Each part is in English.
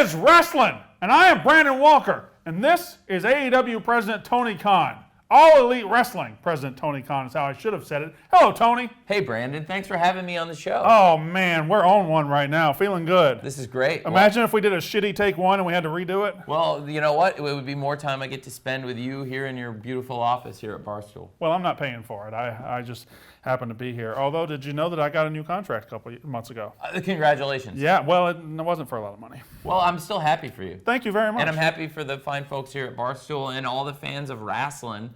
is Rasslin, and I am Brandon Walker, and this is AEW President Tony Khan. All Elite Wrestling President Tony Khan is how I should have said it. Hello, Tony. Hey, Brandon. Thanks for having me on the show. Oh, man, we're on one right now. Feeling good. This is great. Imagine if we did a shitty take one and we had to redo it. Well, you know what? It would be more time I get to spend with you here in your beautiful office here at Barstool. Well, I'm not paying for it. I just happen to be here. Although, did you know that I got a new contract a couple months ago? Congratulations. Yeah, well, it wasn't for a lot of money. Well, I'm still happy for you. Thank you very much. And I'm happy for the fine folks here at Barstool and all the fans of Rasslin,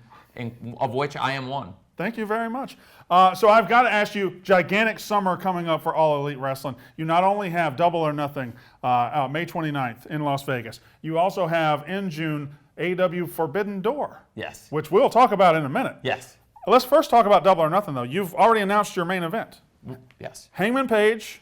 of which I am one. Thank you very much. So I've got to ask you, gigantic summer coming up for All Elite Wrestling. You not only have Double or Nothing May 29th in Las Vegas, you also have in June AEW Forbidden Door. Yes. Which we'll talk about in a minute. Yes. Let's first talk about Double or Nothing, though. You've already announced your main event. Yes. Hangman Page,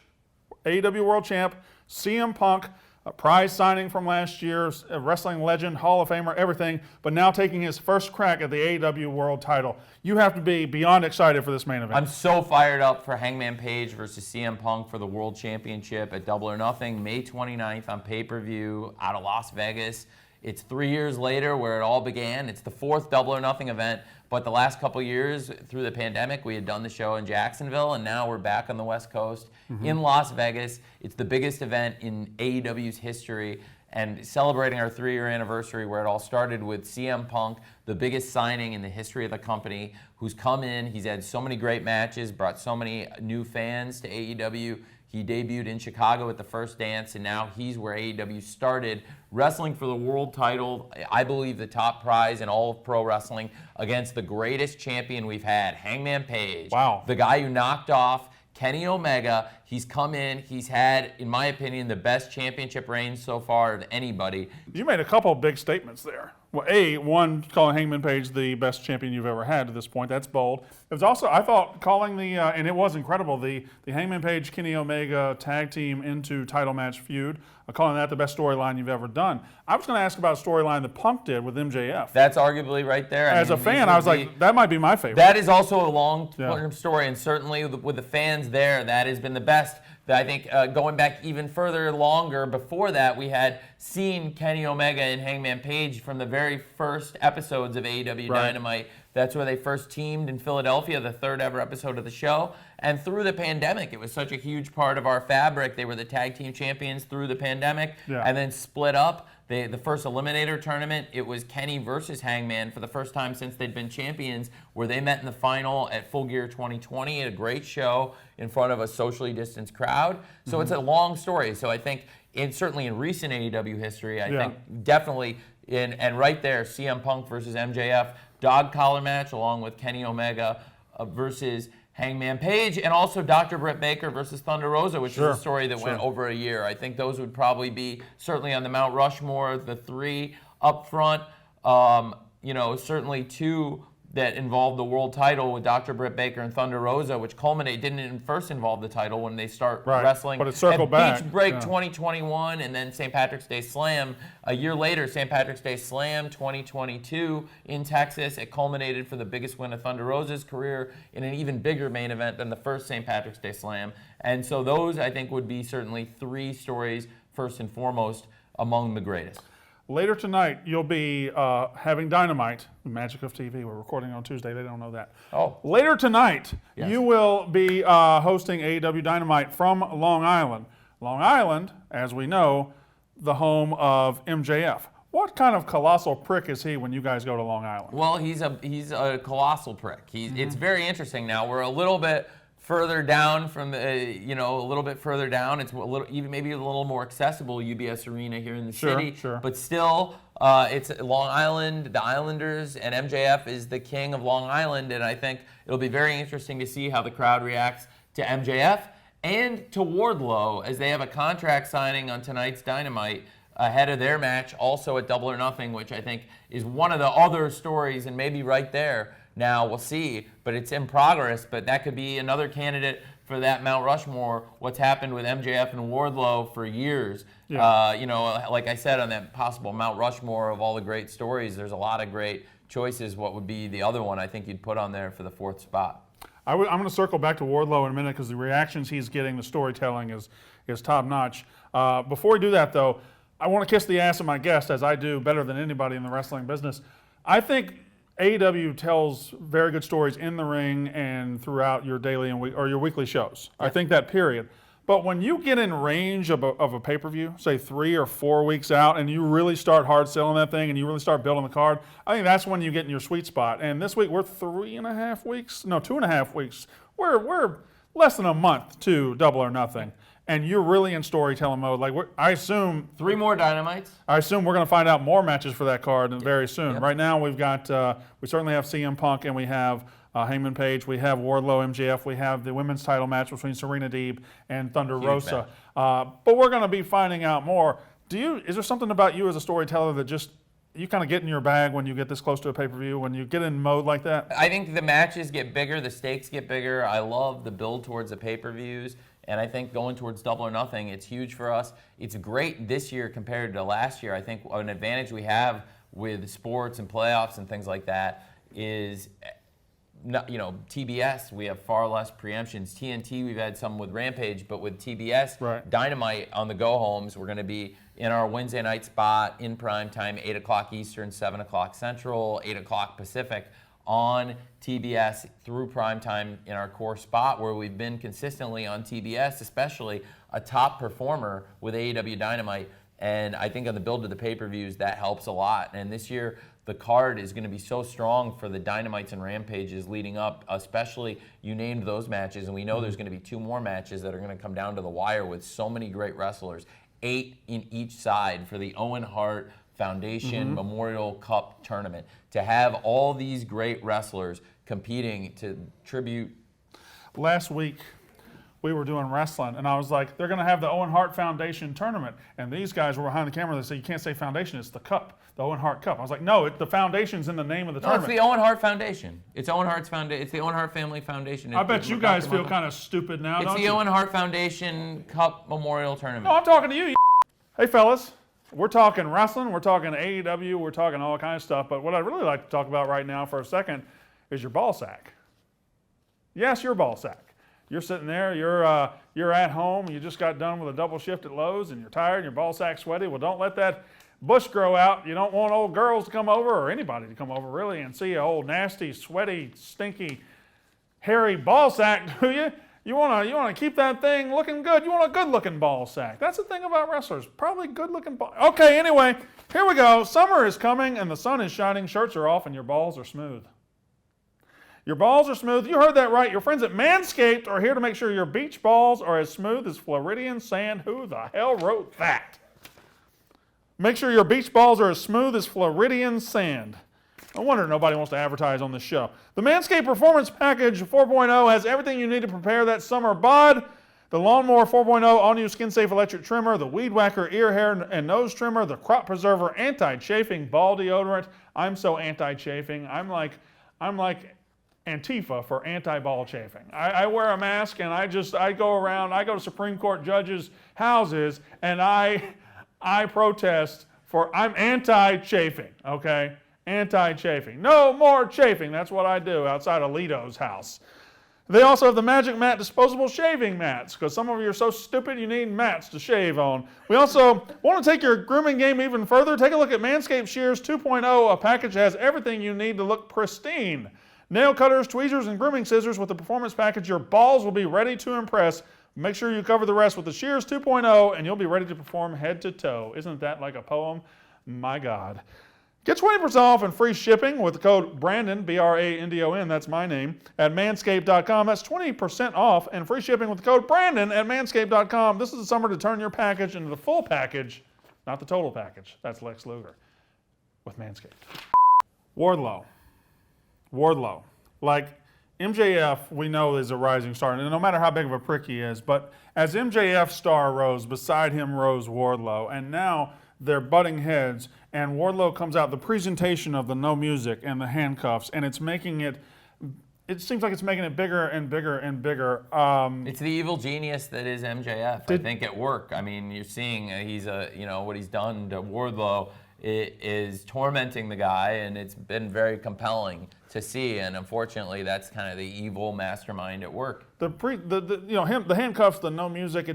AEW World Champ, CM Punk, a prize signing from last year, a wrestling legend, Hall of Famer, everything, but now taking his first crack at the AEW World title. You have to be beyond excited for this main event. I'm so fired up for Hangman Page versus CM Punk for the World Championship at Double or Nothing, May 29th on pay-per-view out of Las Vegas. It's 3 years later where it all began. It's the fourth Double or Nothing event, but the last couple years through the pandemic, we had done the show in Jacksonville, and now we're back on the West Coast in Las Vegas. It's the biggest event in AEW's history, and celebrating our 3-year anniversary where it all started with CM Punk, the biggest signing in the history of the company, who's come in. He's had so many great matches, brought so many new fans to AEW. He debuted in Chicago at the First Dance, and now he's where AEW started, wrestling for the world title, I believe the top prize in all of pro wrestling, against the greatest champion we've had, Hangman Page. Wow. The guy who knocked off Kenny Omega. He's come in, he's had, in my opinion, the best championship reign so far of anybody. You made a couple of big statements there. Well, one, calling Hangman Page the best champion you've ever had to this point. That's bold. It was also, I thought, calling and it was incredible, the Hangman Page, Kenny Omega tag team into title match feud, calling that the best storyline you've ever done. I was going to ask about a storyline that Punk did with MJF. That's arguably right there. As a fan, I was like, that might be my favorite. That is also a long-term story, and certainly with the fans there, that has been the best. I think going back even further longer before that, we had seen Kenny Omega and Hangman Page from the very first episodes of AEW Dynamite. That's where they first teamed in Philadelphia, the third ever episode of the show. And through the pandemic, it was such a huge part of our fabric. They were the tag team champions through the pandemic and then split up. The first Eliminator tournament, it was Kenny versus Hangman for the first time since they'd been champions, where they met in the final at Full Gear 2020, a great show in front of a socially distanced crowd. So it's a long story. So I think, certainly in recent AEW history, I think definitely, and right there, CM Punk versus MJF, dog collar match along with Kenny Omega versus Hangman Page, and also Dr. Britt Baker versus Thunder Rosa, which is a story that went over a year. I think those would probably be certainly on the Mount Rushmore, the three up front. Certainly two that involved the world title with Dr. Britt Baker and Thunder Rosa, which didn't first involve the title when they start wrestling. But it circled back. Beach Break 2021, and then St. Patrick's Day Slam. A year later, St. Patrick's Day Slam 2022 in Texas. It culminated for the biggest win of Thunder Rosa's career in an even bigger main event than the first St. Patrick's Day Slam. And so those, I think, would be certainly three stories, first and foremost, among the greatest. Later tonight, you'll be having Dynamite, the magic of TV. We're recording on Tuesday. They don't know that. Oh. Later tonight, you will be hosting AEW Dynamite from Long Island. Long Island, as we know, the home of MJF. What kind of colossal prick is he when you guys go to Long Island? Well, he's a colossal prick. It's very interesting now. We're a little bit further down from a little bit further down. It's maybe a little more accessible, UBS Arena here in the city. Sure. But still, it's Long Island, the Islanders, and MJF is the king of Long Island, and I think it'll be very interesting to see how the crowd reacts to MJF and to Wardlow, as they have a contract signing on tonight's Dynamite ahead of their match, also at Double or Nothing, which I think is one of the other stories, and maybe right there. Now, we'll see, but it's in progress, but that could be another candidate for that Mount Rushmore, what's happened with MJF and Wardlow for years. Like I said, on that possible Mount Rushmore of all the great stories, there's a lot of great choices. What would be the other one I think you'd put on there for the fourth spot? I'm going to circle back to Wardlow in a minute because the reactions he's getting, the storytelling is top-notch. Before we do that, though, I want to kiss the ass of my guest, as I do better than anybody in the wrestling business. I think AEW tells very good stories in the ring and throughout your daily or your weekly shows. I think that, period. But when you get in range of a pay-per-view, say 3 or 4 weeks out, and you really start hard selling that thing and you really start building the card, I think that's when you get in your sweet spot. And this week we're 2.5 weeks. We're less than a month to Double or Nothing. And you're really in storytelling mode. Like I assume 3 more Dynamites. I assume we're going to find out more matches for that card very soon. Yep. Right now we've got we certainly have CM Punk and we have Hangman Page, we have Wardlow, MJF, we have the women's title match between Serena Deeb and Thunder Rosa. But we're going to be finding out more. Is there something about you as a storyteller that just you kind of get in your bag when you get this close to a pay-per-view, when you get in mode like that? I think the matches get bigger, the stakes get bigger. I love the build towards the pay-per-views. And I think going towards Double or Nothing, it's huge for us. It's great this year compared to last year. I think an advantage we have with sports and playoffs and things like that is, TBS, we have far less preemptions. TNT, we've had some with Rampage, but with TBS, right. Dynamite on the go-homes, we're going to be in our Wednesday night spot in prime time, 8 o'clock Eastern, 7 o'clock Central, 8 o'clock Pacific, on TBS through prime time in our core spot where we've been consistently on TBS, especially a top performer with AEW Dynamite. And I think on the build to the pay-per-views, that helps a lot. And this year, the card is going to be so strong for the Dynamites and Rampages leading up, especially you named those matches. And we know there's going to be 2 more matches that are going to come down to the wire with so many great wrestlers, 8 in each side for the Owen Hart Foundation Memorial Cup Tournament. To have all these great wrestlers competing to tribute. Last week, we were doing wrestling, and I was like, they're going to have the Owen Hart Foundation Tournament. And these guys were behind the camera. They said, you can't say foundation, it's the cup, the Owen Hart Cup. I was like, no, the foundation's in the name of the tournament. It's the Owen Hart Foundation. It's Owen Hart's foundation. It's the Owen Hart Family Foundation. I bet you guys feel kind of stupid now, don't you? It's the Owen Hart Foundation Cup Memorial Tournament. No, I'm talking to you. Hey, fellas. We're talking wrestling, we're talking AEW, we're talking all kinds of stuff, but what I'd really like to talk about right now for a second is your ball sack. Yes, your ball sack. You're sitting there, you're at home, you just got done with a double shift at Lowe's and you're tired and your ball sack's sweaty. Well, don't let that bush grow out. You don't want old girls to come over, or anybody to come over really, and see an old nasty, sweaty, stinky, hairy ball sack, do you? You want to keep that thing looking good. You want a good-looking ball sack. That's the thing about wrestlers. Probably good-looking ball. Okay, anyway, here we go. Summer is coming and the sun is shining. Shirts are off and your balls are smooth. Your balls are smooth. You heard that right. Your friends at Manscaped are here to make sure your beach balls are as smooth as Floridian sand. Who the hell wrote that? Make sure your beach balls are as smooth as Floridian sand. No wonder nobody wants to advertise on this show. The Manscaped Performance Package 4.0 has everything you need to prepare that summer bod. The Lawnmower 4.0 all-new skin-safe electric trimmer, the Weed Whacker ear, hair, and nose trimmer, the Crop Preserver anti-chafing ball deodorant. I'm so anti-chafing. I'm like Antifa for anti-ball chafing. I wear a mask and I go around, I go to Supreme Court judges' houses and I protest I'm anti-chafing, okay? Anti-chafing. No more chafing. That's what I do outside of Lito's house. They also have the Magic Mat disposable shaving mats, because some of you are so stupid you need mats to shave on. We also want to take your grooming game even further. Take a look at Manscaped Shears 2.0, a package that has everything you need to look pristine. Nail cutters, tweezers, and grooming scissors with the performance package. Your balls will be ready to impress. Make sure you cover the rest with the Shears 2.0, and you'll be ready to perform head to toe. Isn't that like a poem? My God. Get 20% off and free shipping with the code Brandon, B-R-A-N-D-O-N, that's my name, at manscaped.com. That's 20% off and free shipping with the code Brandon at manscaped.com. This is the summer to turn your package into the full package, not the total package. That's Lex Luger with Manscaped. Wardlow. Like, MJF, we know, is a rising star, and no matter how big of a prick he is, but as MJF's star rose, beside him rose Wardlow, and now they're butting heads, and Wardlow comes out, the presentation of the no music and the handcuffs, and it's making it seems like it's making it bigger and bigger and bigger. It's the evil genius that is MJF, I think, at work. I mean, you're seeing what he's done to Wardlow is tormenting the guy, and it's been very compelling to see. And unfortunately, that's kind of the evil mastermind at work. The handcuffs, the no music,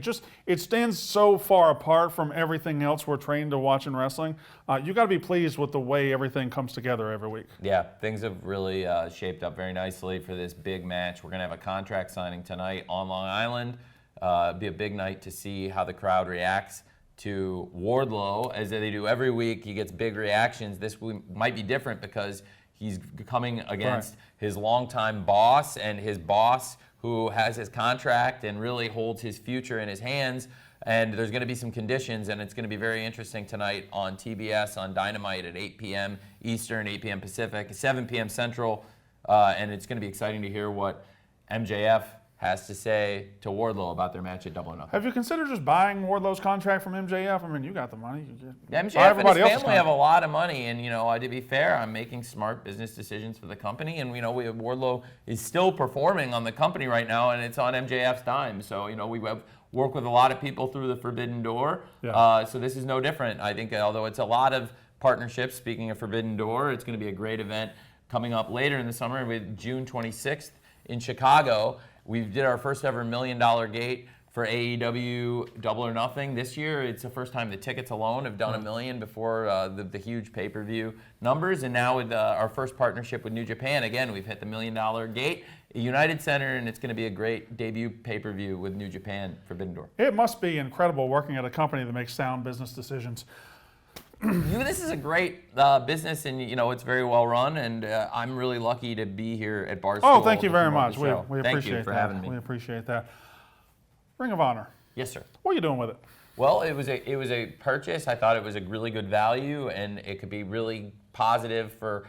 it stands so far apart from everything else we're trained to watch in wrestling. You got to be pleased with the way everything comes together every week. Yeah, things have really shaped up very nicely for this big match. We're gonna have a contract signing tonight on Long Island. It'll be a big night to see how the crowd reacts to Wardlow, as they do every week. He gets big reactions. This week might be different because he's coming against his longtime boss, and his boss who has his contract and really holds his future in his hands. And there's going to be some conditions, and it's going to be very interesting tonight on TBS on Dynamite at 8 p.m. Eastern, 8 p.m. Pacific, 7 p.m. Central. And it's going to be exciting to hear what MJF has to say to Wardlow about their match at Double or Nothing. Have you considered just buying Wardlow's contract from MJF? I mean, you got the money. MJF and his family have a lot of money, and to be fair, I'm making smart business decisions for the company, and Wardlow is still performing on the company right now, and it's on MJF's dime. So we work with a lot of people through the Forbidden Door. Yeah. So this is no different. I think although it's a lot of partnerships, speaking of Forbidden Door, it's going to be a great event coming up later in the summer with June 26th in Chicago. We did our first ever $1 million gate for AEW Double or Nothing. This year, it's the first time the tickets alone have done $1 million before the huge pay-per-view numbers. And now with our first partnership with New Japan, again, we've hit the $1 million gate at United Center, and it's going to be a great debut pay-per-view with New Japan Forbidden Door. It must be incredible working at a company that makes sound business decisions. This is a great business, and it's very well run, and I'm really lucky to be here at Barstool. Oh, thank you very much. We appreciate thank you for that. having me. We appreciate that. Ring of Honor. Yes, sir. What are you doing with it? Well, it was a purchase. I thought it was a really good value, and it could be really positive for,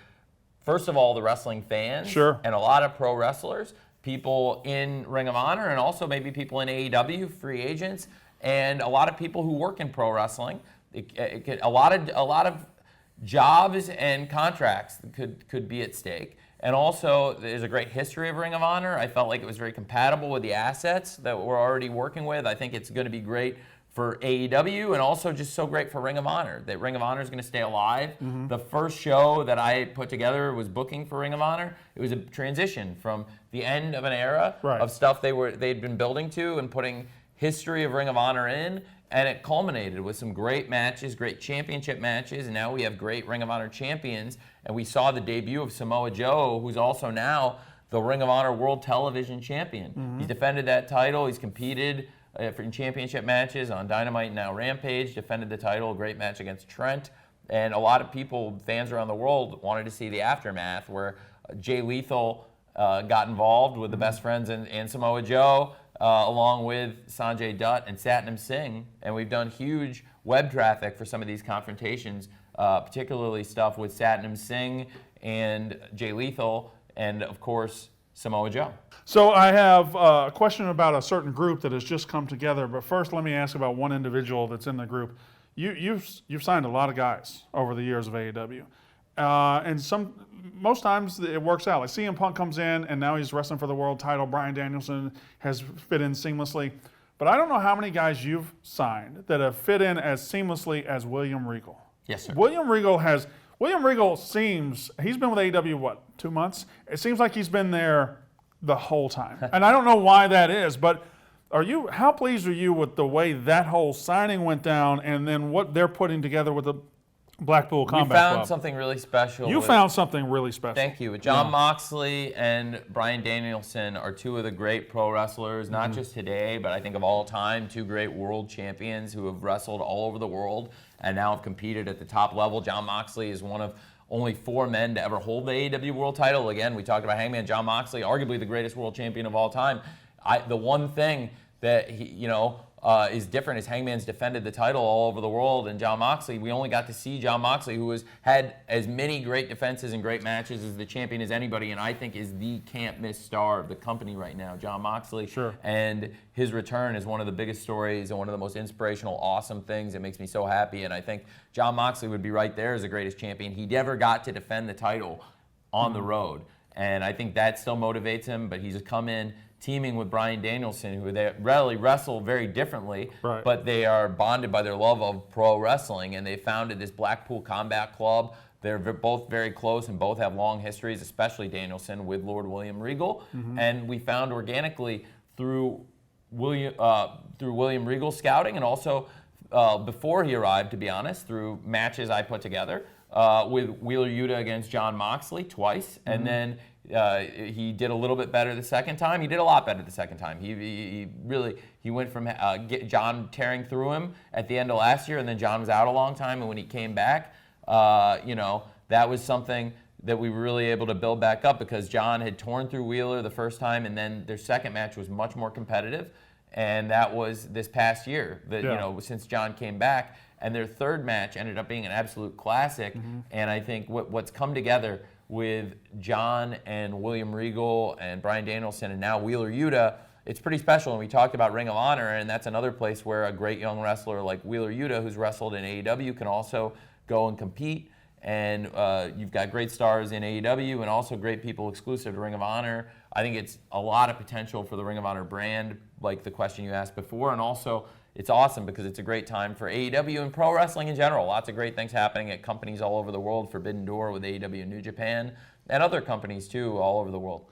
first of all, the wrestling fans. Sure. And a lot of pro wrestlers, people in Ring of Honor, and also maybe people in AEW, free agents, and a lot of people who work in pro wrestling. A lot of jobs and contracts could be at stake. And also, there's a great history of Ring of Honor. I felt like it was very compatible with the assets that we're already working with. I think it's going to be great for AEW, and also just so great for Ring of Honor, that Ring of Honor is going to stay alive. Mm-hmm. The first show that I put together was booking for Ring of Honor. It was a transition from the end of an era of stuff they'd been building to and putting history of Ring of Honor in. And it culminated with some great matches, great championship matches, and now we have great Ring of Honor champions. And we saw the debut of Samoa Joe, who's also now the Ring of Honor World Television Champion. Mm-hmm. He's defended that title. He's competed in championship matches on Dynamite and now Rampage, defended the title, a great match against Trent. And a lot of people, fans around the world, wanted to see the aftermath where Jay Lethal got involved with the best friends and Samoa Joe. Along with Sanjay Dutt and Satnam Singh, and we've done huge web traffic for some of these confrontations, particularly stuff with Satnam Singh and Jay Lethal, and of course Samoa Joe. So I have a question about a certain group that has just come together, but first let me ask about one individual that's in the group. You've signed a lot of guys over the years of AEW. And most times it works out. Like CM Punk comes in and now he's wrestling for the world title. Bryan Danielson has fit in seamlessly. But I don't know how many guys you've signed that have fit in as seamlessly as William Regal. Yes, sir. William Regal seems, he's been with AEW, 2 months? It seems like he's been there the whole time. And I don't know why that is, but how pleased are you with the way that whole signing went down and then what they're putting together with the Blackpool Combat Club? We found something really special. You found something really special. Thank you. John Moxley and Bryan Danielson are two of the great pro wrestlers, not just today, but I think of all time, two great world champions who have wrestled all over the world and now have competed at the top level. John Moxley is one of only 4 men to ever hold the AEW world title. Again, we talked about Hangman John Moxley, arguably the greatest world champion of all time. The one thing that is different is Hangman's defended the title all over the world, and John Moxley, we only got to see John Moxley, who has had as many great defenses and great matches as the champion as anybody, and I think is the can't-miss star of the company right now, John Moxley. Sure. And his return is one of the biggest stories and one of the most inspirational, awesome things. It makes me so happy, and I think John Moxley would be right there as the greatest champion. He never got to defend the title on the road, and I think that still motivates him, but he's come in teaming with Bryan Danielson, who they really wrestle very differently, Right. but they are bonded by their love of pro wrestling, and they founded this Blackpool Combat Club. They're both very close and both have long histories, especially Danielson with Lord William Regal. And we found organically through William Regal scouting, and also before he arrived, to be honest, through matches I put together with Wheeler Yuta against Jon Moxley twice, and then he did a little bit better the second time. He did a lot better the second time. He went from John tearing through him at the end of last year, and then John was out a long time, and when he came back, that was something that we were really able to build back up, because John had torn through Wheeler the first time, and then their second match was much more competitive, and that was this past year. Since John came back, and their third match ended up being an absolute classic. And I think what's come together with John and William Regal and Bryan Danielson and now Wheeler Yuta, it's pretty special. And we talked about Ring of Honor, and that's another place where a great young wrestler like Wheeler Yuta, who's wrestled in AEW, can also go and compete. And you've got great stars in AEW and also great people exclusive to Ring of Honor. I think it's a lot of potential for the Ring of Honor brand, like the question you asked before. And also, it's awesome because it's a great time for AEW and pro wrestling in general. Lots of great things happening at companies all over the world. Forbidden Door with AEW New Japan, and other companies too all over the world.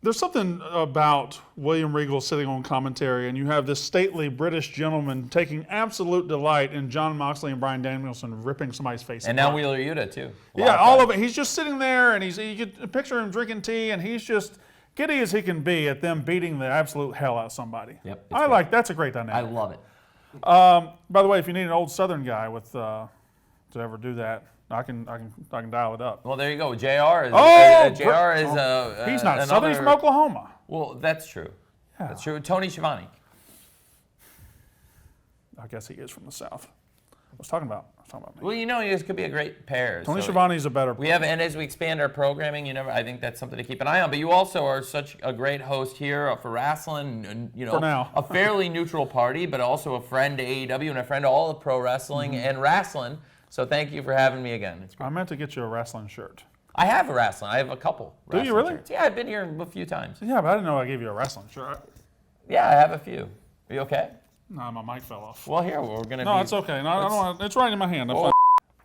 There's something about William Regal sitting on commentary, and you have this stately British gentleman taking absolute delight in Jon Moxley and Bryan Danielson ripping somebody's face And apart. now Wheeler Yuta too. Yeah, all of it. He's just sitting there, and you can picture him drinking tea, and he's just giddy as he can be at them beating the absolute hell out of somebody. Yep, That's a great dynamic. I love it. By the way, if you need an old Southern guy to ever do that, I can dial it up. Well, there you go. JR is. He's not Southern. He's from Oklahoma. Well, that's true. Yeah. That's true. Tony Schiavone. I guess he is from the South. I was talking about me. Well, this could be a great pair. Tony Schiavone's a better. We have, and as we expand our programming, I think that's something to keep an eye on. But you also are such a great host here for Rasslin, and for now. a fairly neutral party, but also a friend to AEW and a friend to all of pro wrestling and Rasslin. So thank you for having me again. It's great. I meant to get you a wrestling shirt. I have a Rasslin. I have a couple. Do you really? Shirts. Yeah, I've been here a few times. Yeah, but I didn't know I gave you a wrestling shirt. Yeah, I have a few. Are you okay? No, my mic fell off. Well, here we're gonna. No, it's okay. No, I don't want. It's right in my hand.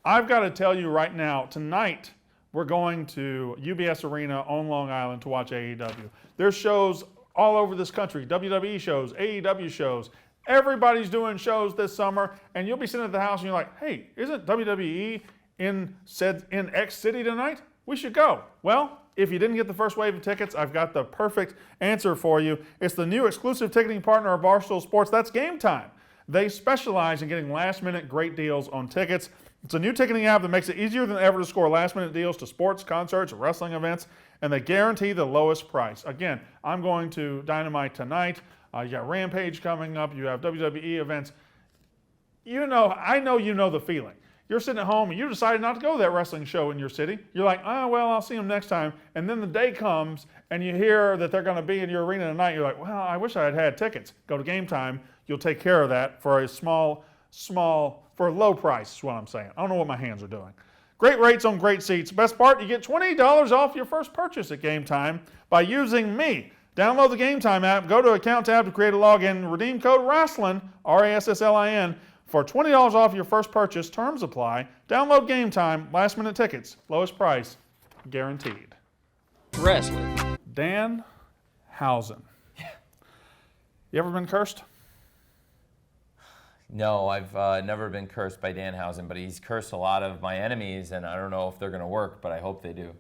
I've got to tell you right now. Tonight we're going to UBS Arena on Long Island to watch AEW. There's shows all over this country. WWE shows, AEW shows. Everybody's doing shows this summer, and you'll be sitting at the house and you're like, "Hey, isn't WWE in X city tonight? We should go." Well, if you didn't get the first wave of tickets, I've got the perfect answer for you. It's the new exclusive ticketing partner of Barstool Sports. That's Game Time. They specialize in getting last-minute great deals on tickets. It's a new ticketing app that makes it easier than ever to score last-minute deals to sports, concerts, wrestling events, and they guarantee the lowest price. Again, I'm going to Dynamite tonight. You got Rampage coming up. You have WWE events. I know you know the feeling. You're sitting at home and you decided not to go to that wrestling show in your city. You're like, I'll see them next time. And then the day comes and you hear that they're going to be in your arena tonight. You're like, well, I wish I had tickets. Go to Game Time. You'll take care of that for for a low price is what I'm saying. I don't know what my hands are doing. Great rates on great seats. Best part, you get $20 off your first purchase at Game Time by using me. Download the Game Time app, go to Account tab to create a login, redeem code RASSLIN, RASSLIN, for $20 off your first purchase. Terms apply. Download Game Time, last minute tickets, lowest price, guaranteed. Wrestling. Danhausen. You ever been cursed? No, I've never been cursed by Danhausen, but he's cursed a lot of my enemies, and I don't know if they're going to work, but I hope they do.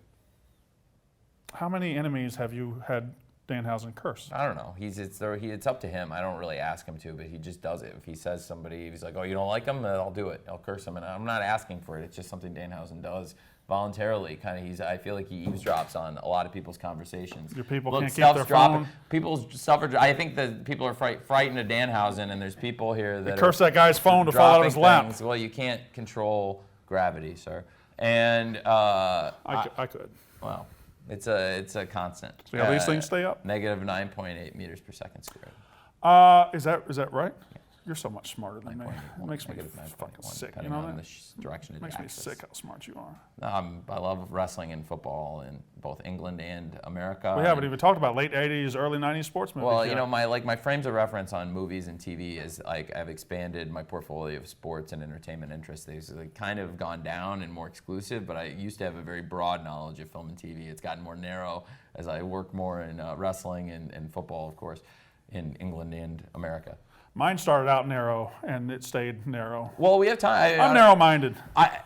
How many enemies have you had Danhausen curse? I don't know. It's up to him. I don't really ask him to, but he just does it. If he says somebody, he's like, "Oh, you don't like him? Then I'll do it. I'll curse him." And I'm not asking for it. It's just something Danhausen does voluntarily. I feel like he eavesdrops on a lot of people's conversations. Your people can't keep their phone. People's suffered. I think that people are frightened of Danhausen, and there's people here that curse that guy's phone to fall out of his lap. Things. Well, you can't control gravity, sir. And I could. Well. It's a constant. So these things stay up? Negative 9.8 meters per second squared. Is that right? You're so much smarter than me. It makes me fucking sick. You know that? Direction of Makes the me axis. sick how smart you are. I love wrestling and football in both England and America. We haven't even talked about late 80s, early 90s sports movies. Well, yet. you know, my frames of reference on movies and TV is like I've expanded my portfolio of sports and entertainment interests. They've like kind of gone down and more exclusive, but I used to have a very broad knowledge of film and TV. It's gotten more narrow as I work more in wrestling and football, of course, in England and America. Mine started out narrow, and it stayed narrow. Well, we have time. I'm narrow-minded.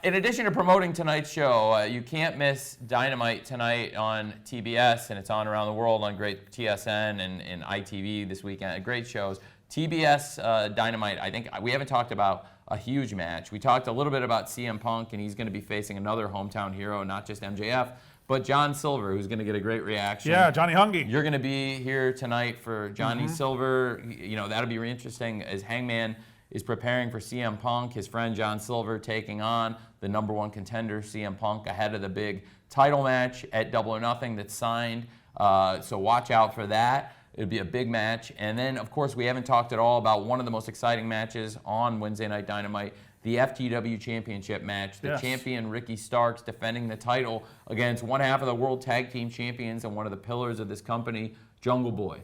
In addition to promoting tonight's show, you can't miss Dynamite tonight on TBS, and it's on around the world on great TSN and ITV this weekend. Great shows. TBS Dynamite, I think we haven't talked about a huge match. We talked a little bit about CM Punk, and he's going to be facing another hometown hero, not just MJF, but John Silver, who's going to get a great reaction. Yeah, Johnny Hungy. You're going to be here tonight for Johnny Silver. You know, that'll be really interesting as Hangman is preparing for CM Punk, his friend John Silver taking on the #1 contender, CM Punk, ahead of the big title match at Double or Nothing that's signed. So watch out for that. It'll be a big match. And then, of course, we haven't talked at all about one of the most exciting matches on Wednesday Night Dynamite, the FTW Championship match. The champion, Ricky Starks, defending the title against one half of the World Tag Team Champions and one of the pillars of this company, Jungle Boy.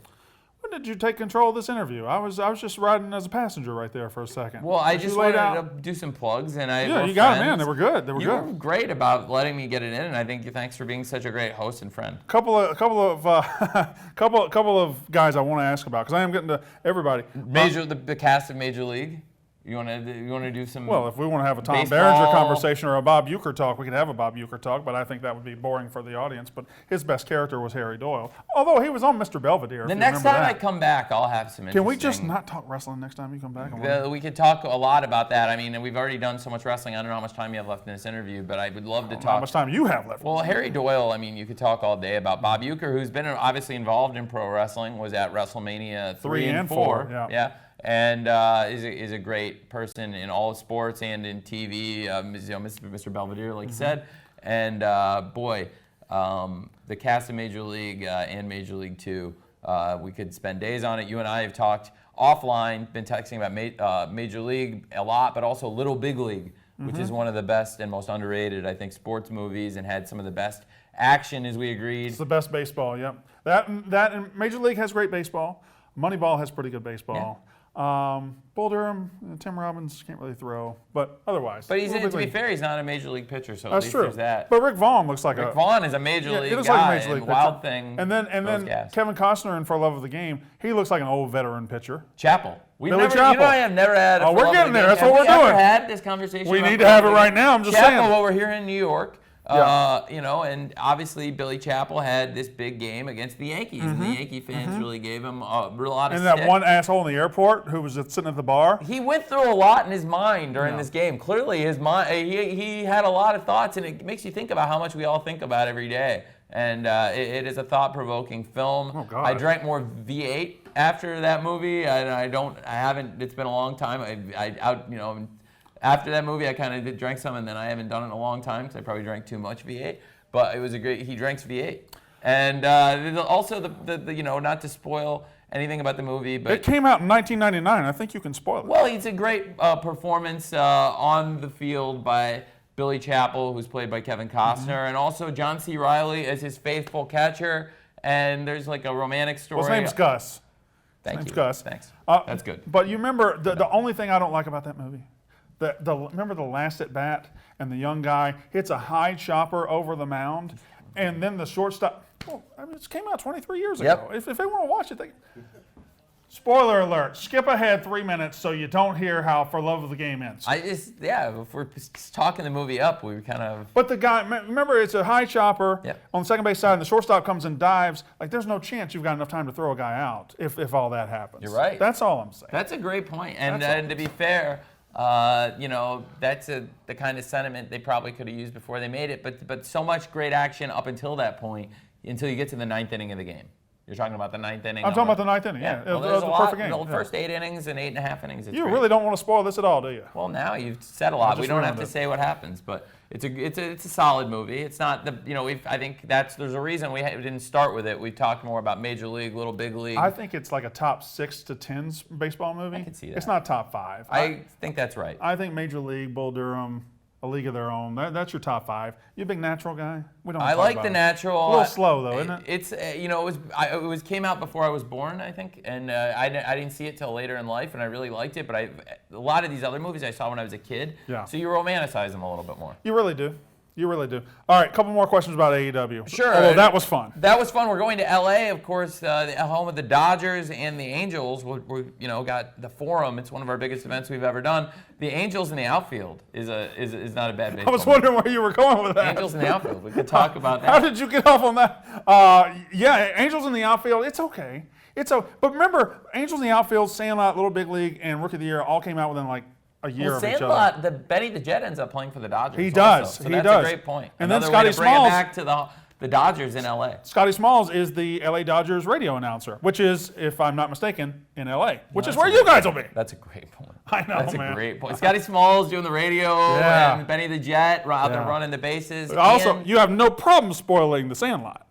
When did you take control of this interview? I was just riding as a passenger right there for a second. Well, I just wanted to do some plugs, and you got them in. They were good. They were good. You were great about letting me get it in, and I think thanks for being such a great host and friend. Couple of guys I want to ask about because I am getting to everybody. The cast of Major League. You want to do some? Well, if we want to have a Tom baseball Berenger conversation or a Bob Uecker talk, we could have a Bob Uecker talk, but I think that would be boring for the audience. But his best character was Harry Doyle, although he was on Mr. Belvedere. The next time I come back, I'll have some interesting... Can we just not talk wrestling next time you come back? We could talk a lot about that. I mean, we've already done so much wrestling. I don't know how much time you have left in this interview, but I would love to talk... How much time you have left? Well, Harry Doyle, I mean, you could talk all day about Bob Uecker, who's been obviously involved in pro wrestling, was at WrestleMania 3 and 4. Yeah. And is a great person in all sports and in TV. Mr. Belvedere, like you said, and the cast of Major League and Major League 2. We could spend days on it. You and I have talked offline, been texting about Major League a lot, but also Little Big League, which is one of the best and most underrated, I think, sports movies, and had some of the best action, as we agreed. It's the best baseball. Yep. That and Major League has great baseball. Moneyball has pretty good baseball. Bull Durham, Tim Robbins can't really throw, but otherwise. But to be fair, he's not a major league pitcher, so that's at least true. There's that. But Rick Vaughn looks like Rick Vaughn is a major league looks guy. Like a major league pitcher. Wild Thing. And then Kevin Costner in For Love of the Game, he looks like an old veteran pitcher. Chapel. Billy Chapel. You know, I have never had. We're getting there. That's what we're doing. Have we ever had this conversation? We need to have it right now. I'm just saying. Chapel, well, we're here in New York. And obviously Billy Chapel had this big game against the Yankees, and the Yankee fans really gave him a real lot of And stick. that one asshole in the airport who was sitting at the bar. He went through a lot in his mind during this game. Clearly, his mind, he had a lot of thoughts, and it makes you think about how much we all think about every day. And it is a thought-provoking film. Oh, God. I drank more V8 after that movie. I haven't. It's been a long time. After that movie, I kind of drank some, and then I haven't done it in a long time because I probably drank too much V8. But it was he drinks V8. And also, not to spoil anything about the movie, but... It came out in 1999. I think you can spoil it. Well, it's a great performance on the field by Billy Chapel, who's played by Kevin Costner, and also John C. Reilly as his faithful catcher. And there's like a romantic story. Well, his name's Gus. Thank you. Gus. Thanks. That's good. But you remember, the only thing I don't like about that movie, remember the last at bat, and the young guy hits a high chopper over the mound, and then the shortstop. Well, I mean, it came out 23 years ago. If they want to watch it, spoiler alert. Skip ahead 3 minutes so you don't hear how For Love of the Game ends. If we're talking the movie up, we kind of. But the guy, remember, it's a high chopper on the second base side, and the shortstop comes and dives. Like, there's no chance you've got enough time to throw a guy out if all that happens. You're right. That's all I'm saying. That's a great point. And to be fair. That's the kind of sentiment they probably could have used before they made it. But so much great action up until that point, until you get to the ninth inning of the game. You're talking about the ninth inning. I'm talking about the ninth inning. Yeah, Well, it there's was a the lot. perfect game. The first 8 innings and 8.5 innings. It's You great. really don't want to spoil this at all, do you? Well, now you've said a lot. We just don't have ruined to it. say what happens, but it's a solid movie. It's not the I think there's a reason we didn't start with it. We talked more about Major League, Little Big League. I think it's like a top 6 to 10 baseball movie. I can see that. It's not top 5. I think that's right. I think Major League, Bull Durham, A League of Their Own. That's your top 5. You a big Natural guy? We don't. I talk like about The it. Natural. A little slow though, isn't it? It's it came out before I was born, I think, and I didn't see it till later in life, and I really liked it. But a lot of these other movies I saw when I was a kid. Yeah. So you romanticize them a little bit more. You really do. You really do. All right, a couple more questions about AEW. Sure. Although that was fun. That was fun. We're going to LA, of course, the home of the Dodgers and the Angels. We got the Forum. It's one of our biggest events we've ever done. The Angels in the outfield is not a bad baseball. I was wondering where you were going with that. Angels in the outfield. We could talk about that. How did you get off on that? Yeah, Angels in the outfield. It's okay. But remember, Angels in the outfield, Sandlot, Little Big League, and Rookie of the Year all came out within like a year of each other. Sandlot, Benny the Jet ends up playing for the Dodgers. He also, does. so He that's does. a great point. And then Another Scotty way to bring Smalls- it back to the Dodgers in LA. Scotty Smalls is the LA Dodgers radio announcer, which is, if I'm not mistaken, in LA, which is where you guys will be. That's a great point. I know, That's man. a great point. Scotty Smalls doing the radio, Yeah. and Benny the Jet out there Yeah. running the bases. Also, and, you have no problem spoiling the Sandlot.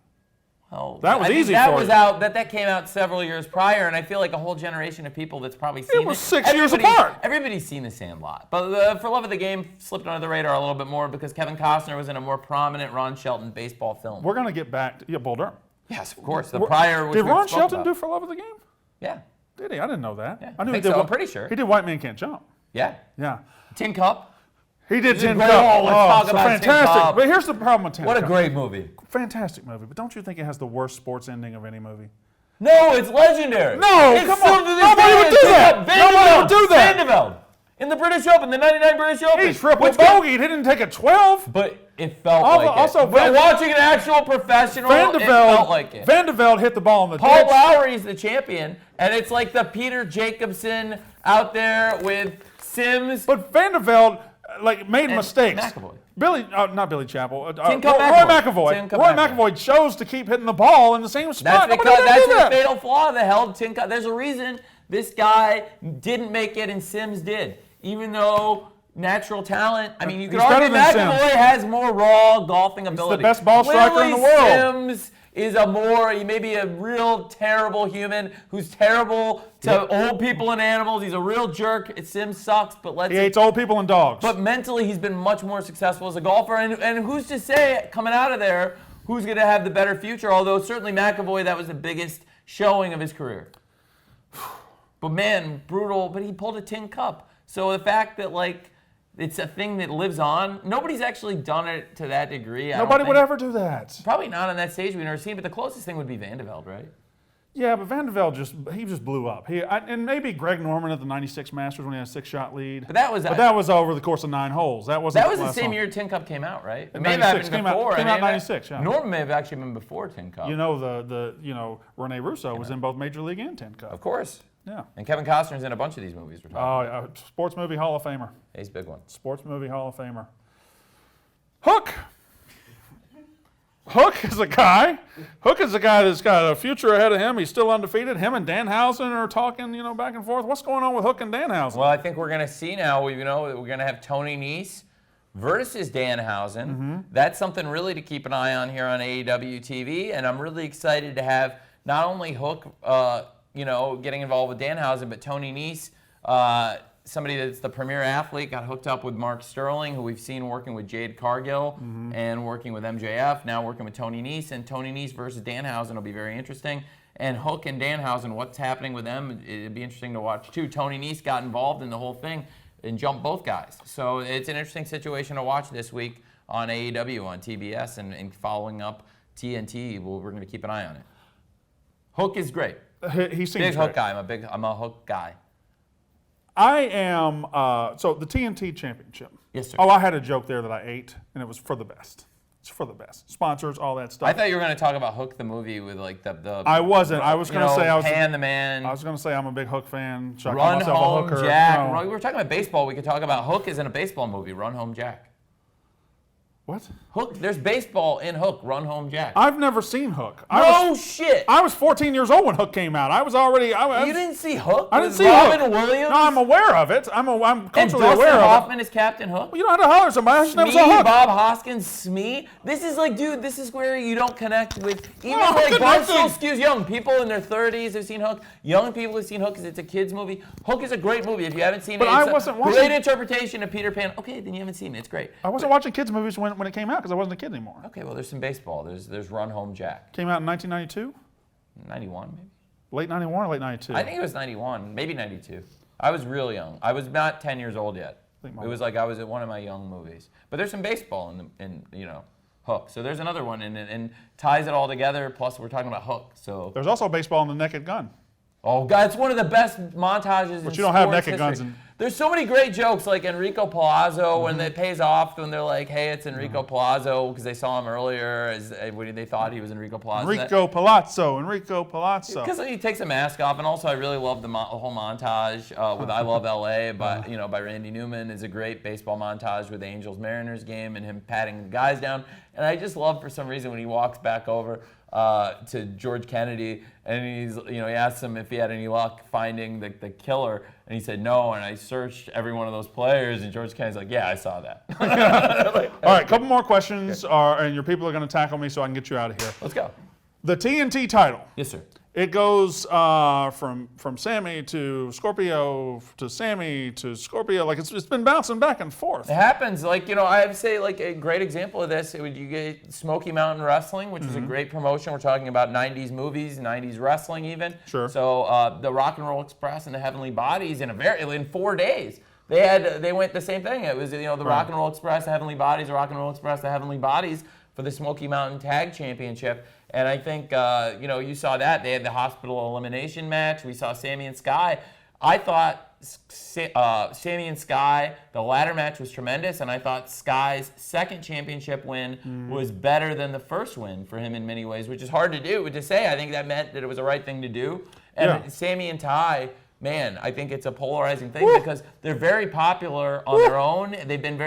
well, that was I think easy that for was you. out. That came out several years prior, and I feel like a whole generation of people that's probably seen it. was 6 years apart. Everybody's seen the Sandlot, but For Love of the Game slipped under the radar a little bit more because Kevin Costner was in a more prominent Ron Shelton baseball film. We're going to get back to Bull Durham. Yes, of course. The prior. Which Did we Ron spoke Shelton about. do For Love of the Game? Yeah. Did he? I didn't know that. Yeah, I knew I he think did. so. I'm pretty sure. He did White Man Can't Jump. Yeah. Yeah. Tin Cup. He did Tin great. Cup. Oh, let's talk it's about Tin fantastic. Cup. But here's the problem with Tin What a Cup. great movie. Fantastic movie. But don't you think it has the worst sports ending of any movie? No, it's legendary. No, It's come still on. to this Nobody day, would do Tin that. Cup. Nobody would do that. Vandeveld. In the British Open, the 99 British Open. He triple Which got- bogeyed. He didn't take a 12. But it felt Also- like also it. But Van- watching an actual professional, it felt like it. Vandeveld hit the ball in the Paul ditch. Lowry's the champion, and it's like the Peter Jacobson out there with Sims. But Vandeveld made mistakes. McAvoy. Not Billy Chappell. Tin Cup Roy McAvoy. McAvoy. Tin Cup Roy McAvoy. McAvoy chose to keep hitting the ball in the same spot. That's Nobody because would that's do the that. fatal flaw that held Tin Cup. There's a reason this guy didn't make it and Sims did. Even though natural talent, I mean, you could He's better argue than McAvoy Sims. has more raw golfing ability. best ball striker in the world. Sims is he may be a real terrible human who's terrible to old people and animals. He's a real jerk. Sims sucks, but He hates old people and dogs. But mentally, he's been much more successful as a golfer. And who's to say, coming out of there, who's going to have the better future? Although certainly McAvoy, that was the biggest showing of his career. But man, brutal. But he pulled a Tin Cup. So the fact that it's a thing that lives on, nobody's actually done it to that degree. Nobody would ever do that. Probably not on that stage we've never seen. But the closest thing would be Vandeveld, right? Yeah, but Vandeveld just blew up. And maybe Greg Norman at the '96 Masters when he had a 6-shot lead. But that was over the course of 9 holes. That was the same year Tin Cup came out, right? It may have 96 happened before. came out in '96. Yeah. Norman may have actually been before Tin Cup. You know Rene Russo was in both Major League and Tin Cup. Of course. Yeah. And Kevin Costner's in a bunch of these movies we're talking about. Oh, yeah. Sports movie Hall of Famer. He's a big one. Sports movie Hall of Famer. Hook. Hook is a guy that's got a future ahead of him. He's still undefeated. Him and Danhausen are talking, back and forth. What's going on with Hook and Danhausen? Well, I think we're going to see now, we're going to have Tony Nese versus Danhausen. Mm-hmm. That's something really to keep an eye on here on AEW TV. And I'm really excited to have not only Hook, getting involved with Danhausen, but Tony Nese, somebody that's the premier athlete, got hooked up with Mark Sterling, who we've seen working with Jade Cargill and working with MJF, now working with Tony Nese. And Tony Nese versus Danhausen will be very interesting. And Hook and Danhausen, what's happening with them, it'd be interesting to watch too. Tony Nese got involved in the whole thing and jumped both guys. So it's an interesting situation to watch this week on AEW, on TBS, and following up TNT. We're going to keep an eye on it. Hook is great. He seems Big great. Hook guy. I'm a Hook guy. I am, so the TNT Championship. Yes, sir. Oh, I had a joke there that I ate, and it was for the best. It's for the best. Sponsors, all that stuff. I thought you were going to talk about Hook the movie with the I wasn't. I was going to say Pan the Man. I was going to say I'm a big Hook fan. Should I call Run myself a Home hooker? Jack. No. We were talking about baseball. We could talk about Hook is in a baseball movie. Run Home Jack. What? Hook. There's baseball in Hook. Run Home Jack. I've never seen Hook. Shit. I was 14 years old when Hook came out. I was already. You didn't see Hook? I didn't see Robin Hook. Williams? No, I'm aware of it. I'm and culturally Dustin aware of Hoffman is Captain Hook? it. Well, you don't have to holler at somebody. I just never Smee, saw Hook. Bob Hoskins, Smee. This is like, dude, this is where you don't connect with even No, like connecting. Barstool skews young people in their 30s who've seen Hook. Young people who've seen Hook because it's a kids movie. Hook is a great movie. If you haven't seen But it, I it's wasn't a watching- great interpretation of Peter Pan. Okay, then you haven't seen it. It's great. I wasn't watching kids movies when it came out because I wasn't a kid anymore. Okay, well, there's some baseball. There's Run Home Jack. Came out in 1992, 91 maybe. late 91 or late 92. I think it was 91, maybe 92. I was real young. I was not 10 years old yet. It was like I was at one of my young movies. But there's some baseball in Hook. So there's another one and ties it all together. Plus we're talking about Hook. So There's also baseball in The Naked Gun. oh god, it's one of the best montages. But in you don't have sports Naked history. Guns. There's so many great jokes like Enrico Palazzo when it pays off when they're like, hey, it's Enrico Palazzo because they saw him earlier when they thought he was Enrico Palazzo. Enrico Palazzo. Because he takes a mask off, and also I really love the whole montage with "I Love L.A." by Randy Newman is a great baseball montage with the Angels-Mariners game and him patting the guys down. And I just love for some reason when he walks back over to George Kennedy and he asks him if he had any luck finding the killer, and he said no. And I searched every one of those players, and George Kennedy's like, yeah, I saw that. All right, couple more questions, and your people are going to tackle me so I can get you out of here. Let's go. The TNT title. Yes, sir. It goes from Sammy to Scorpio to Sammy to Scorpio. Like it's been bouncing back and forth. It happens. I would say a great example of this, you get Smoky Mountain Wrestling, which is a great promotion. We're talking about 90s movies, 90s wrestling even. Sure. So the Rock and Roll Express and the Heavenly Bodies in 4 days. They went the same thing. It was the Rock and Roll Express, the Heavenly Bodies, the Rock and Roll Express, the Heavenly Bodies for the Smoky Mountain Tag Championship. And I think, you saw that. They had the hospital elimination match. We saw Sammy and Sky. I thought Sammy and Sky, the ladder match was tremendous, and I thought Sky's second championship win was better than the first win for him in many ways, which is hard to say. I think that meant that it was the right thing to do. And Sammy and Ty, man, I think it's a polarizing thing because they're very popular on their own.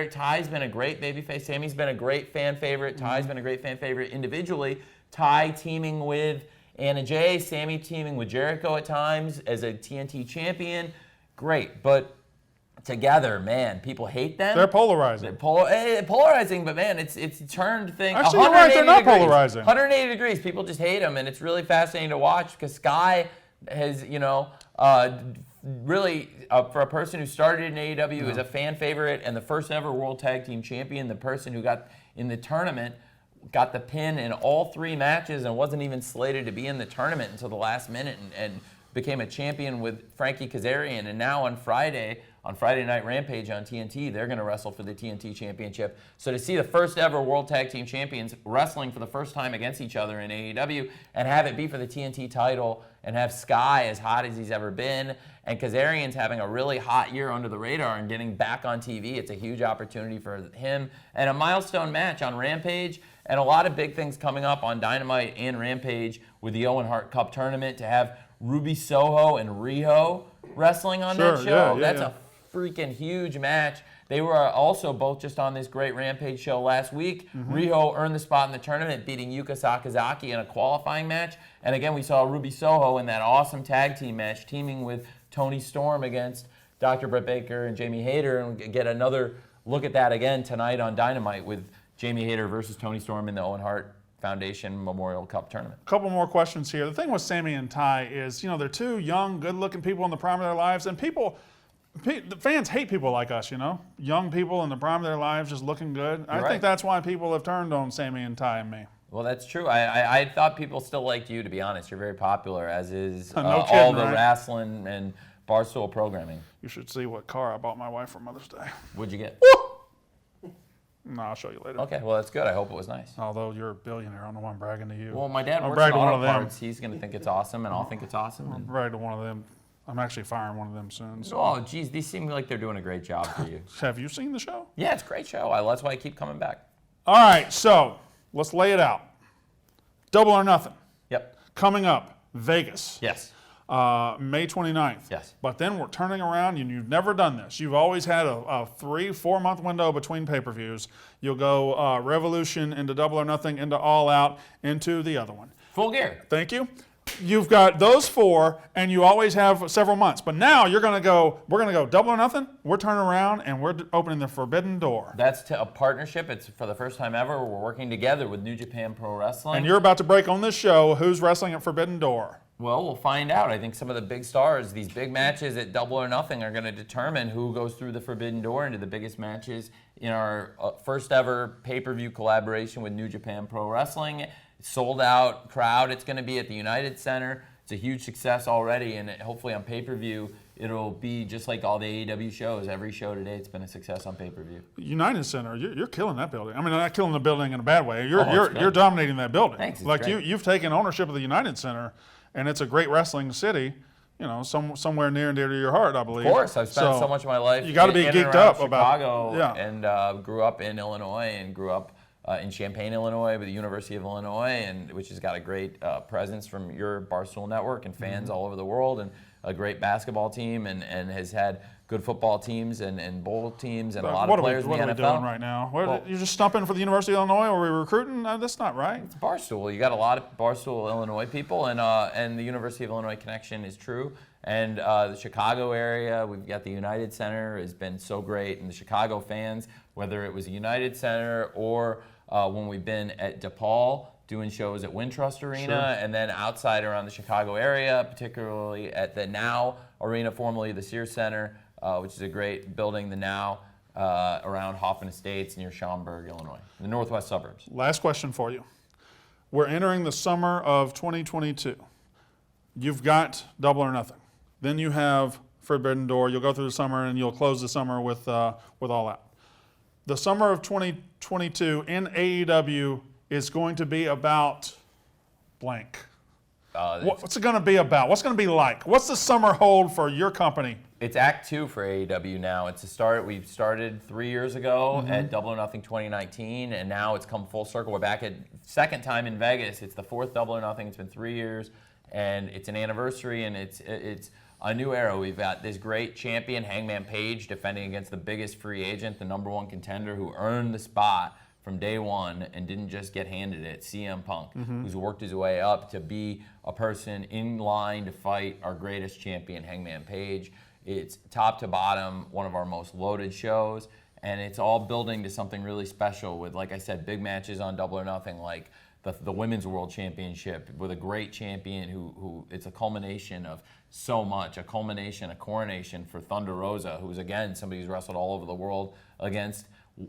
Ty's been a great babyface. Sammy's been a great fan favorite. Ty's been a great fan favorite individually. Ty teaming with Anna Jay, Sammy teaming with Jericho at times as a TNT champion. Great, but together, man, people hate them. They're polarizing. They're polarizing, but man, it's turned things. Actually, you're right. They're not polarizing. 180 degrees. People just hate them, and it's really fascinating to watch because Sky has, really for a person who started in AEW as a fan favorite and the first ever World Tag Team Champion, the person who got in the tournament. Got the pin in all 3 matches and wasn't even slated to be in the tournament until the last minute and became a champion with Frankie Kazarian. And now on Friday Night Rampage on TNT, they're going to wrestle for the TNT Championship. So to see the first ever World Tag Team Champions wrestling for the first time against each other in AEW and have it be for the TNT title and have Sky as hot as he's ever been and Kazarian's having a really hot year under the radar and getting back on TV, it's a huge opportunity for him. And a milestone match on Rampage. And a lot of big things coming up on Dynamite and Rampage with the Owen Hart Cup tournament to have Ruby Soho and Riho wrestling on that show. That's a freaking huge match. They were also both just on this great Rampage show last week. Riho earned the spot in the tournament, beating Yuka Sakazaki in a qualifying match. And again, we saw Ruby Soho in that awesome tag team match, teaming with Toni Storm against Dr. Britt Baker and Jamie Hayter. And get another look at that again tonight on Dynamite with Jamie Hayter versus Toni Storm in the Owen Hart Foundation Memorial Cup tournament. A couple more questions here. The thing with Sammy and Ty is, they're two young, good-looking people in the prime of their lives, and the fans hate people like us, young people in the prime of their lives just looking good. I think that's why people have turned on Sammy and Ty and me. Well, that's true. I thought people still liked you, to be honest. You're very popular, as is No all kidding, the right? Rasslin and Barstool programming. You should see what car I bought my wife for Mother's Day. What'd you get? No, I'll show you later. Okay, well, that's good. I hope it was nice. Although you're a billionaire, I don't know why I'm bragging to you. Well, my dad I'm works bragging in to one auto of them. parts. He's going to think it's awesome, and I'll think it's awesome. I'm And... bragging to one of them. I'm actually firing one of them soon. So. Oh, geez, these seem like they're doing a great job for you. Have you seen the show? Yeah, it's a great show. That's why I keep coming back. All right, so let's lay it out. Double or Nothing. Yep. Coming up, Vegas. Yes. May 29th. Yes. But then we're turning around, and you've never done this. You've always had a 3-4 month window between pay-per-views. You'll go Revolution into Double or Nothing, into All Out, into the other one. Full Gear. Thank you. You've got those 4, and you always have several months. But now we're going to go Double or Nothing. We're turning around, and we're opening the forbidden door. That's a partnership. It's for the first time ever. We're working together with New Japan Pro Wrestling. And you're about to break on this show who's wrestling at Forbidden Door. Well, we'll find out. I think some of the big stars, these big matches at Double or Nothing, are going to determine who goes through the Forbidden Door into the biggest matches in our first ever pay-per-view collaboration with New Japan Pro Wrestling. Sold out crowd. It's going to be at the United Center. It's a huge success already, and hopefully on pay-per-view, it'll be just like all the AEW shows. Every show today, it's been a success on pay-per-view. United Center, you're killing that building. I mean, not killing the building in a bad way. You're it's you're dominating that building. Thanks, it's like great. you've taken ownership of the United Center, and it's a great wrestling city. You know, somewhere near and dear to your heart, I believe. Of course, I've spent so much of my life. You got to be in geeked and around up Chicago, about. Yeah. And grew up in Illinois, and grew up in Champaign, Illinois, with the University of Illinois, and which has got a great presence from your Barstool network and fans all over the world, and a great basketball team, and has had good football teams and bowl teams and a lot of players in the NFL. What are we doing right now? You're just stumping for the University of Illinois? Are we recruiting? That's not right. It's Barstool. You got a lot of Barstool, Illinois people, and the University of Illinois connection is true. And the Chicago area, we've got the United Center, has been so great, and the Chicago fans, whether it was the United Center or when we've been at DePaul doing shows at Wintrust Arena, and then outside around the Chicago area, particularly at the Now Arena, formerly the Sears Center, which is a great building, the Now, around Hoffman Estates near Schaumburg, Illinois, the northwest suburbs. Last question for you. We're entering the summer of 2022. You've got Double or Nothing. Then you have Forbidden Door. You'll go through the summer, and you'll close the summer with All Out. The summer of 2022 in AEW is going to be about blank. What's it going to be about? What's going to be like? What's the summer hold for your company? It's Act 2 for AEW now. It's a start. We started 3 years ago at Double or Nothing 2019, and now it's come full circle. We're back at second time in Vegas. It's the fourth Double or Nothing. It's been 3 years, and it's an anniversary, and it's a new era. We've got this great champion, Hangman Page, defending against the biggest free agent, the number one contender who earned the spot from day one and didn't just get handed it, CM Punk, who's worked his way up to be a person in line to fight our greatest champion, Hangman Page. It's top to bottom, one of our most loaded shows, and it's all building to something really special with, like I said, big matches on Double or Nothing, like the Women's World Championship with a great champion who it's a culmination of so much, a coronation for Thunder Rosa, who's, again, somebody who's wrestled all over the world against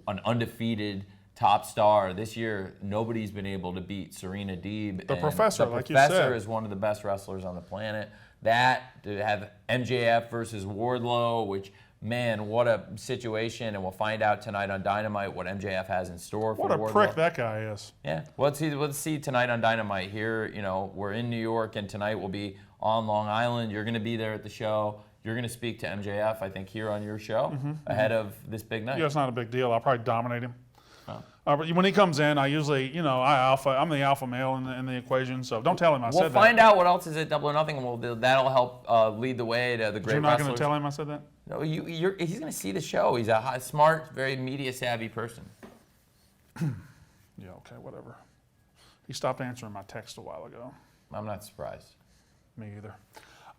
an undefeated top star. This year, nobody's been able to beat Serena Deeb. The Professor, like you said. The Professor is one of the best wrestlers on the planet. That, to have MJF versus Wardlow, which, man, what a situation. And we'll find out tonight on Dynamite what MJF has in store for Wardlow. What a prick that guy is. Yeah. Let's see tonight on Dynamite here. You know, we're in New York, and tonight we'll be on Long Island. You're going to be there at the show. You're going to speak to MJF, I think, here on your show ahead of this big night. Yeah, it's not a big deal. I'll probably dominate him. But when he comes in, I usually, I'm the alpha male in the equation, so don't tell him I said that. We'll find out what else is at Double or Nothing, and that'll help lead the way to the great wrestlers. You're not going to tell him I said that? No, he's going to see the show. He's a smart, very media-savvy person. Yeah, okay, whatever. He stopped answering my text a while ago. I'm not surprised. Me either.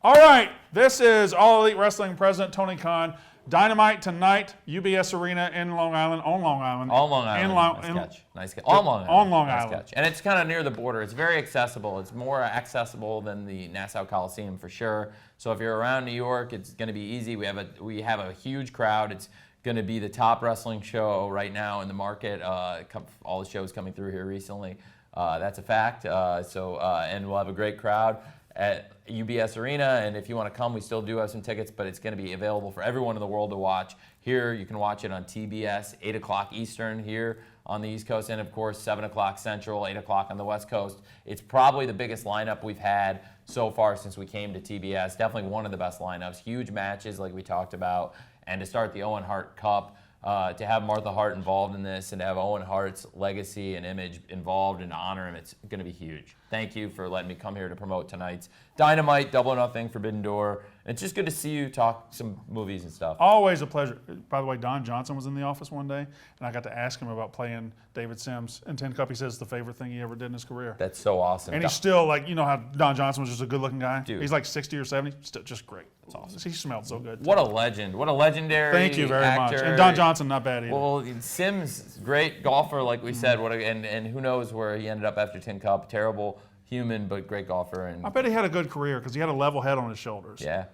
All right, this is All Elite Wrestling President Tony Khan. Dynamite tonight, UBS Arena in Long Island, on Long Island. On Long Island. Nice catch. On Long Island. On Long Island. Catch. And it's kind of near the border. It's very accessible. It's more accessible than the Nassau Coliseum for sure. So if you're around New York, it's going to be easy. We have a huge crowd. It's going to be the top wrestling show right now in the market. All the shows coming through here recently. That's a fact. And we'll have a great crowd at UBS Arena, and if you want to come, we still do have some tickets, but it's going to be available for everyone in the world to watch. Here, you can watch it on TBS, 8 o'clock Eastern here on the East Coast, and of course, 7 o'clock Central, 8 o'clock on the West Coast. It's probably the biggest lineup we've had so far since we came to TBS. Definitely one of the best lineups. Huge matches like we talked about, and to start the Owen Hart Cup, to have Martha Hart involved in this and to have Owen Hart's legacy and image involved and to honor him, it's going to be huge. Thank you for letting me come here to promote tonight's Dynamite, Double or Nothing, Forbidden Door. And it's just good to see you talk some movies and stuff. Always a pleasure. By the way, Don Johnson was in the office one day, and I got to ask him about playing David Sims in Tin Cup. He says it's the favorite thing he ever did in his career. That's so awesome. And he's still, like, you know how Don Johnson was just a good-looking guy? Dude. He's like 60 or 70, still just great. That's awesome. He smelled so good. What a legend. What a legendary Thank you very actor. much. And Don Johnson, not bad either. Well, Sims, great golfer, like we said. And who knows where he ended up after Tin Cup. Terrible human, but great golfer. And I bet he had a good career because he had a level head on his shoulders. yeah.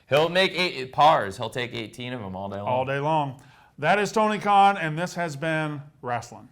He'll make 8 pars. He'll take 18 of them all day long. All day long. That is Tony Khan, and this has been Rasslin.